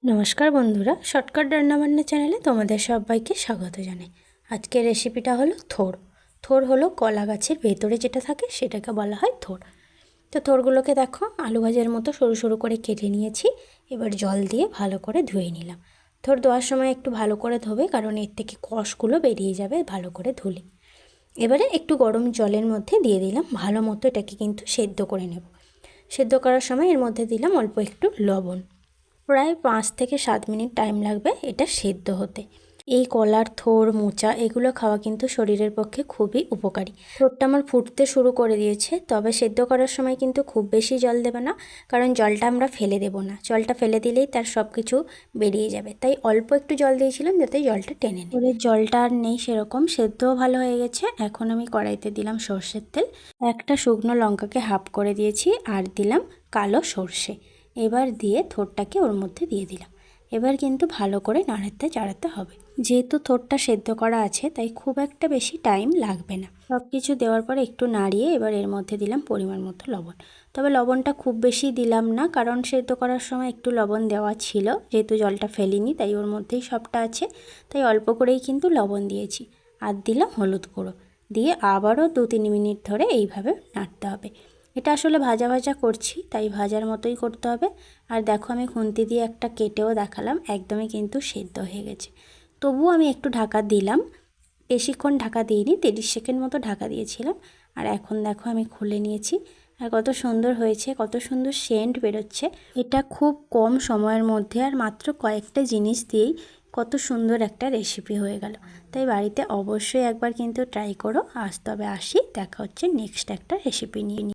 নমস্কার বন্ধুরা, শর্টকাট রান্নাবান্না চ্যানেলে তোমাদের সবাইকে স্বাগত জানাই। আজকের রেসিপিটা হলো থোড়। থোড় হলো কলা গাছের ভেতরে যেটা থাকে সেটাকে বলা হয় থোড়। তো থোড়গুলোকে দেখো আলু ভাজার মতো সরু সরু করে কেটে নিয়েছি। এবার জল দিয়ে ভালো করে ধুয়ে নিলাম। থোড় ধোয়ার সময় একটু ভালো করে ধোবে, কারণ এর থেকে কষগুলো বেরিয়ে যাবে ভালো করে ধুলে। এবারে একটু গরম জলের মধ্যে দিয়ে দিলাম, ভালো মতো এটাকে কিন্তু সেদ্ধ করে নেব। সেদ্ধ করার সময় এর মধ্যে দিলাম অল্প একটু লবণ। প্রায় 5 থেকে 7 মিনিট টাইম লাগবে এটা সেদ্ধ হতে। এই কলার থোড়, মোচা এগুলো খাওয়া কিন্তু শরীরের পক্ষে খুবই উপকারী। থোড়টা আমার ফুটতে শুরু করে দিয়েছে, তবে সেদ্ধ করার সময় কিন্তু খুব বেশি জল দেবে না, কারণ জলটা আমরা ফেলে দেব না। জলটা ফেলে দিলেই তার সব কিছু বেরিয়ে যাবে, তাই অল্প একটু জল দিয়েছিলাম যাতে জলটা টেনে নেয়। ওদের জলটা আর নেই সেরকম, সেদ্ধও ভালো হয়ে গেছে। এখন আমি কড়াইতে দিলাম সর্ষের তেল, একটা শুকনো লঙ্কাকে হাফ করে দিয়েছি, আর দিলাম কালো সর্ষে। এবার দিয়ে থোড়টাকে ওর মধ্যে দিয়ে দিলাম। এবার কিন্তু ভালো করে নাড়াতে চাড়াতে হবে। যেহেতু থোড়টা সেদ্ধ করা আছে তাই খুব একটা বেশি টাইম লাগবে না। সব কিছু দেওয়ার পরে একটু নাড়িয়ে এবার এর মধ্যে দিলাম পরিমাণ মতো লবণ। তবে লবণটা খুব বেশি দিলাম না, কারণ সেদ্ধ করার সময় একটু লবণ দেওয়া ছিল, যেহেতু জলটা ফেলিনি তাই ওর মধ্যেই সবটা আছে, তাই অল্প করেই কিন্তু লবণ দিয়েছি। আর দিলাম হলুদ গুঁড়ো, দিয়ে আবারও 2-3 মিনিট ধরে এইভাবে নাড়তে হবে। এটা আসলে ভাজা ভাজা করছি, তাই ভাজার মতোই করতে হবে। আর দেখো আমি খুন্তি দিয়ে একটা কেটেও দেখালাম, একদমই কিন্তু সেদ্ধ হয়ে গেছে। তবুও আমি একটু ঢাকা দিলাম, বেশিক্ষণ ঢাকা দিইনি, 30 সেকেন্ড মতো ঢাকা দিয়েছিলাম। আর এখন দেখো আমি খুলে নিয়েছি, আর কত সুন্দর হয়েছে, কত সুন্দর সেন্ট বেরোচ্ছে। এটা খুব কম সময়ের মধ্যে আর মাত্র কয়েকটা জিনিস দিয়েই কত সুন্দর একটা রেসিপি হয়ে গেল। তাই বাড়িতে অবশ্যই একবার কিন্তু ট্রাই করো। আজ তবে আসি, দেখা হচ্ছে নেক্সট একটা রেসিপি নিয়ে।